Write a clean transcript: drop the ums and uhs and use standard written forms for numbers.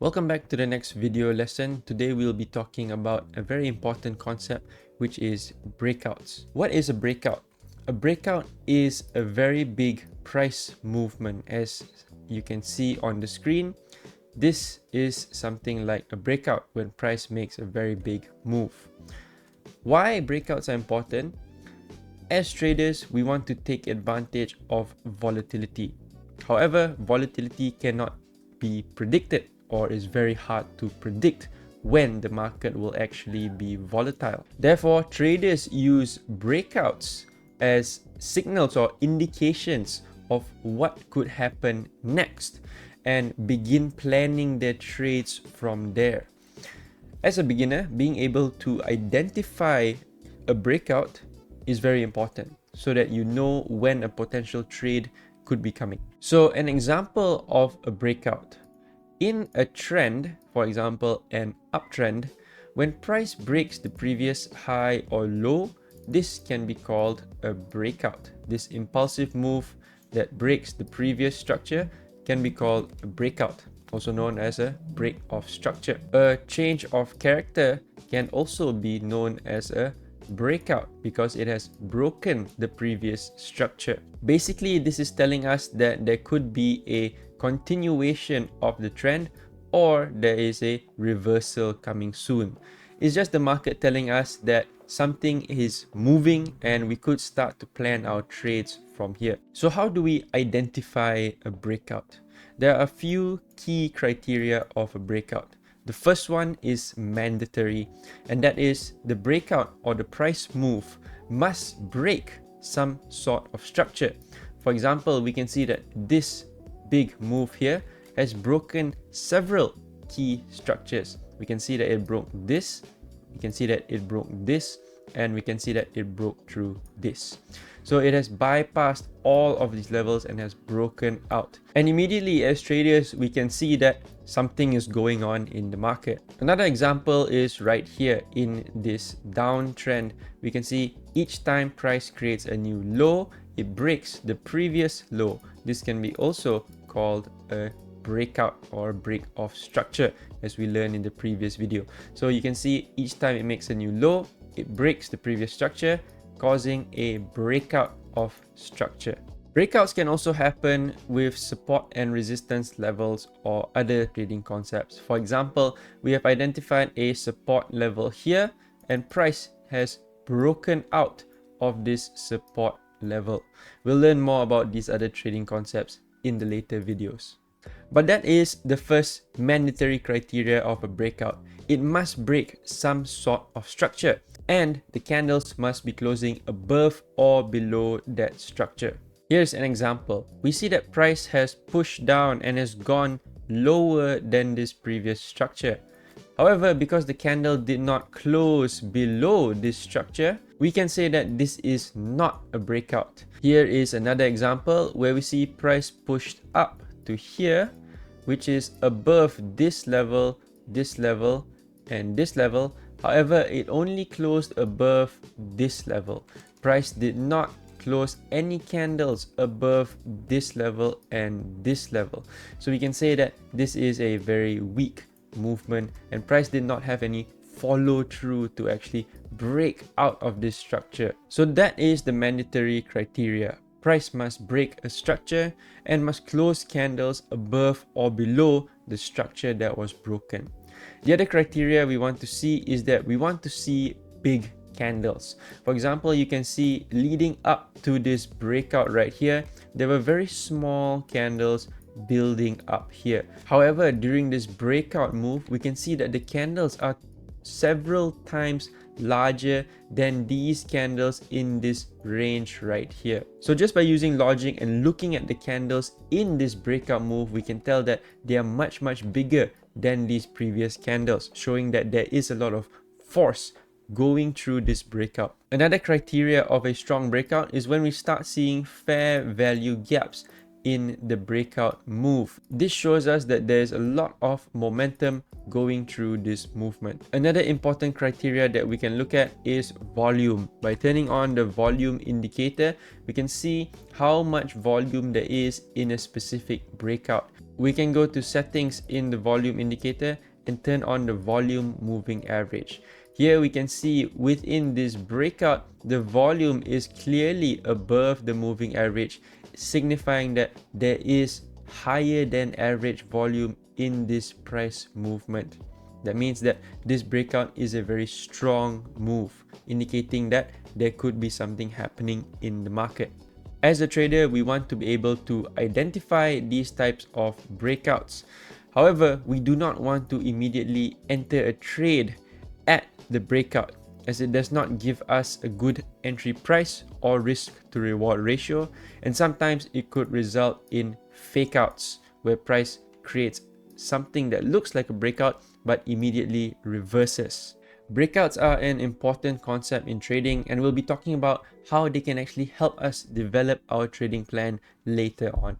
Welcome back to the next video lesson. Today we'll be talking about a very important concept, which is breakouts. What is a breakout? A breakout is a very big price movement. As you can see on the screen, this is something like a breakout when price makes a very big move. Why breakouts are important? As traders, we want to take advantage of volatility. However, volatility cannot be predicted, or is very hard to predict when the market will actually be volatile. Therefore, traders use breakouts as signals or indications of what could happen next and begin planning their trades from there. As a beginner, being able to identify a breakout is very important so that you know when a potential trade could be coming. So an example of a breakout. In a trend, for example, an uptrend, when price breaks the previous high or low, this can be called a breakout. This impulsive move that breaks the previous structure can be called a breakout, also known as a break of structure. A change of character can also be known as a breakout because it has broken the previous structure. Basically, this is telling us that there could be a continuation of the trend or there is a reversal coming soon. It's just the market telling us that something is moving and we could start to plan our trades from here. So how do we identify a breakout? There are a few key criteria of a breakout. The first one is mandatory, and that is the breakout or the price move must break some sort of structure. For example, we can see that this big move here has broken several key structures. We can see that it broke this, we can see that it broke this, and we can see that it broke through this. So it has bypassed all of these levels and has broken out. And immediately as traders, we can see that something is going on in the market. Another example is right here in this downtrend. We can see each time price creates a new low, it breaks the previous low. This can be also called a breakout or break of structure, as we learned in the previous video. So you can see each time it makes a new low, it breaks the previous structure, causing a breakout of structure. Breakouts can also happen with support and resistance levels or other trading concepts. For example, we have identified a support level here and price has broken out of this support level. We'll learn more about these other trading concepts in the later videos. But that is the first mandatory criteria of a breakout. It must break some sort of structure, and the candles must be closing above or below that structure. Here's an example. We see that price has pushed down and has gone lower than this previous structure. However, because the candle did not close below this structure, we can say that this is not a breakout. Here is another example where we see price pushed up to here, which is above this level, and this level. However, it only closed above this level. Price did not close any candles above this level and this level. So we can say that this is a very weak movement and price did not have any follow through to actually break out of this structure. So that is the mandatory criteria. Price must break a structure and must close candles above or below the structure that was broken. The other criteria we want to see is that we want to see big candles. For example, you can see leading up to this breakout right here, there were very small candles building up here. However, during this breakout move, we can see that the candles are several times larger than these candles in this range right here. So just by using logic and looking at the candles in this breakout move, we can tell that they are much bigger than these previous candles, showing that there is a lot of force going through this breakout. Another criteria of a strong breakout is when we start seeing fair value gaps in the breakout move. This shows us that there's a lot of momentum going through this movement. Another important criteria that we can look at is volume. By turning on the volume indicator, we can see how much volume there is in a specific breakout. we can go to settings in the volume indicator and turn on the volume moving average. Here we can see within this breakout, the volume is clearly above the moving average, signifying that there is higher than average volume in this price movement. That means that this breakout is a very strong move, indicating that there could be something happening in the market. As a trader, we want to be able to identify these types of breakouts. However, we do not want to immediately enter a trade at the breakout, as it does not give us a good entry price or risk to reward ratio, and sometimes it could result in fake outs where price creates something that looks like a breakout but immediately reverses. Breakouts are an important concept in trading, and we'll be talking about how they can actually help us develop our trading plan later on.